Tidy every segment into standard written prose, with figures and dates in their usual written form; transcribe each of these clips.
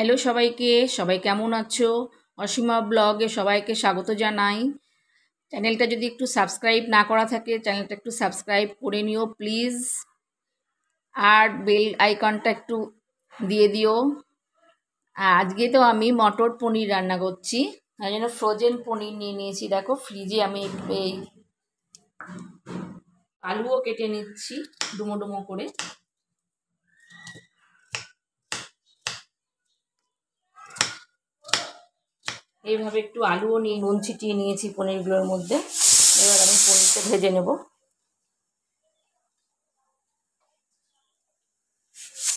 Hello সবাইকে, সবাই কেমন আছো? অসীমা ব্লগে সবাইকে স্বাগত জানাই। চ্যানেলটা যদি একটু সাবস্ক্রাইব না করা থাকে, চ্যানেলটা একটু সাবস্ক্রাইব করে নিও প্লিজ, আর বেল আইকনটা একটু দিয়ে দিও। আজকে তো আমি মটর পনির রান্না করছি, তাই জন্য ফ্রোজেন পনির নিয়ে নিয়েছি। দেখো ফ্রিজে আমি এই আলুও কেটে নিচ্ছি ডুমো ডুমো করে। এইভাবে একটু আলুও নিয়ে নুন ছিটিয়ে নিয়েছি পনিরগুলোর মধ্যে। এবার আমি পনিরটা ভেজে নেব।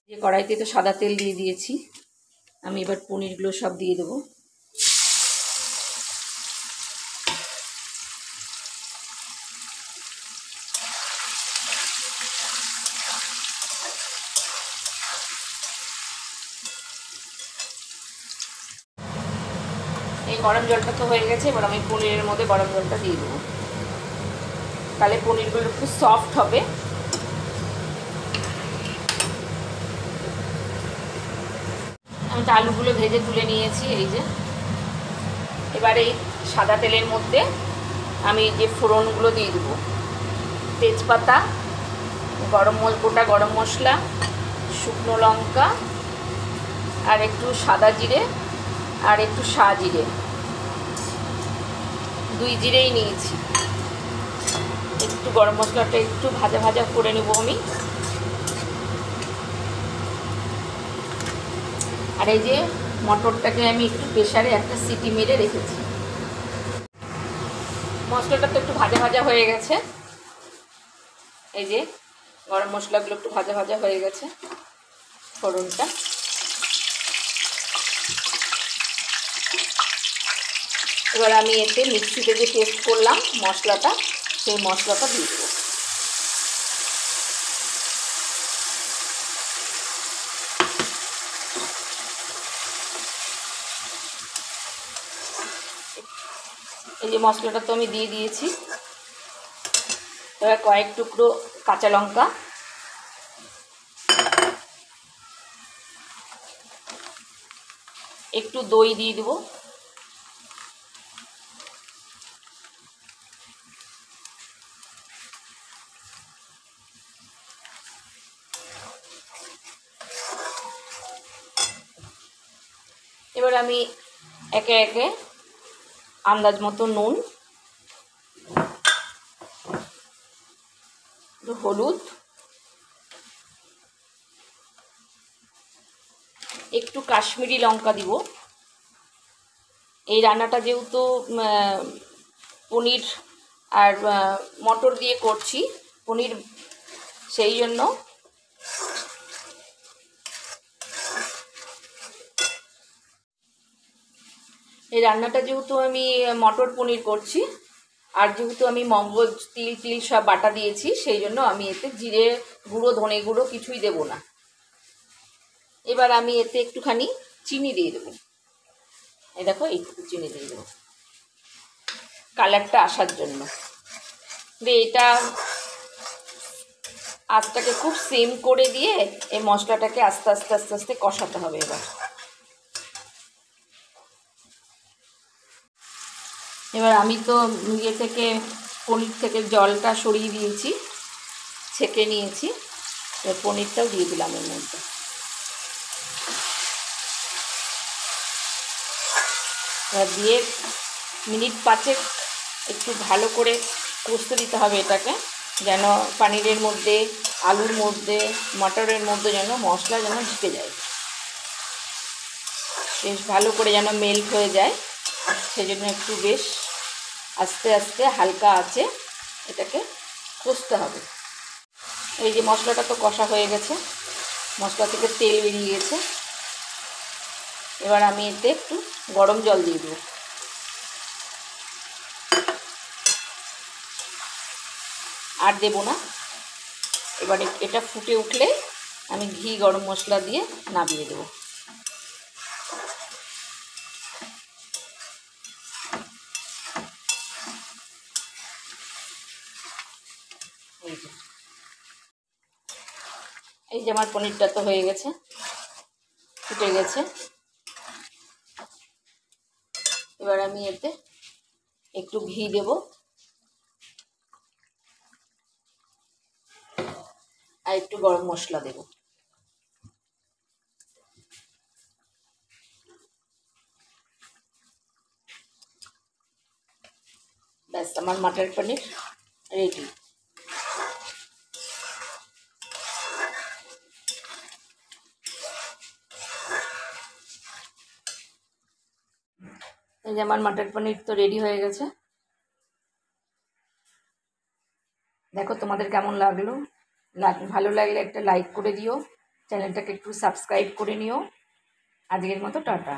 যে কড়াইতে তো সাদা তেল দিয়ে দিয়েছি, আমি এবার পনিরগুলো সব দিয়ে দেবো। এই গরম জলটা তো হয়ে গেছে, এবার আমি পনিরের মধ্যে গরম জলটা দিয়ে দেবো, তাহলে পনিরগুলো একটু সফট হবে। আমি তো আলুগুলো ভেজে তুলে নিয়েছি, এই যে। এবার এই সাদা তেলের মধ্যে আমি যে ফোড়নগুলো দিয়ে দেবো, তেজপাতা, গোটা গরম মশলা, শুকনো লঙ্কা, আর একটু সাদা জিরে, আর একটু জিরে, 2 জিরেই নিয়েছি। একটু গরম মশলাটা একটু ভাজা ভাজা করে নেব আমি। আর এই যে মটরটাকে আমি একটু প্রেসারে একটা সিটি মেরে রেখেছি। মশলাটা তো একটু ভাজা ভাজা হয়ে গেছে, এই যে গরম মশলাগুলো একটু ভাজা ভাজা হয়ে গেছে, ফোড়নটা। এবার আমি এতে মিক্সিতে যে পেস্ট করলাম মশলাটা, সেই মশলাটা দিয়ে দেবো। এই যে মশলাটা তো আমি দিয়ে দিয়েছি। এবার কয়েক টুকরো কাঁচা লঙ্কা, একটু দই দিয়ে দেবো, এবার আমি একে একে আন্দাজ মতো নুন, হলুদ, একটু কাশ্মীরি লঙ্কা দিব। এই রান্নাটা যেহেতু পনির আর মটর দিয়ে করছি, পনির, সেই জন্য এই রান্নাটা যেহেতু আমি মটর পনির করছি, আর যেহেতু আমি মগজ তিল সব বাটা দিয়েছি, সেই জন্য আমি এতে জিরে গুঁড়ো ধনে গুঁড়ো কিছুই দেব না। এবার আমি এতে একটুখানি চিনি দিয়ে দেবো। এই দেখো এইটুকু চিনি দিয়ে দেবো কালারটা আসার জন্য। এটা আঁচটাকে খুব সিম করে দিয়ে এই মশলাটাকে আস্তে আস্তে আস্তে আস্তে কষাতে হবে। এবার আমি তো ইয়ে থেকে পনির থেকে জলটা সরিয়ে দিয়েছি, ছেঁকে নিয়েছি। এবার পনিরটাও দিয়ে দিলাম এর মধ্যে। এবার দিয়ে মিনিট 5 একটু ভালো করে কষতে দিতে হবে এটাকে, যেন পনিরের মধ্যে, আলুর মধ্যে, মটরের মধ্যে যেন মশলা যেন ঢুকে যায়, বেশ ভালো করে যেন মেল্ট হয়ে যায়। সেজন্য একটু বেশ আস্তে আস্তে হালকা আছে এটাকে কষতে হবে। এই যে মশলাটা তো কষা হয়ে গেছে, মশলা থেকে তেল বেরিয়ে গেছে। এবার আমি এতে একটু গরম জল দিয়ে দেবো, আর দেবো না। এবার এটা ফুটে উঠলে আমি ঘি গরম মশলা দিয়ে নামিয়ে দেবো। এই যে আমার পনিরটা তো হয়ে গেছে, ফুটে গেছে। এবার আমি এতে একটু ঘি দেব আর একটু গরম মশলা দেব। ব্যাস, আমার মটর পনির রেডি। এই যে আমার মটর পনির তো রেডি হয়ে গেছে। দেখো তোমাদের কেমন লাগলো। ভালো লাগলে একটা লাইক করে দিও, চ্যানেলটাকে একটু সাবস্ক্রাইব করে নিও। আজকের মতো টাটা।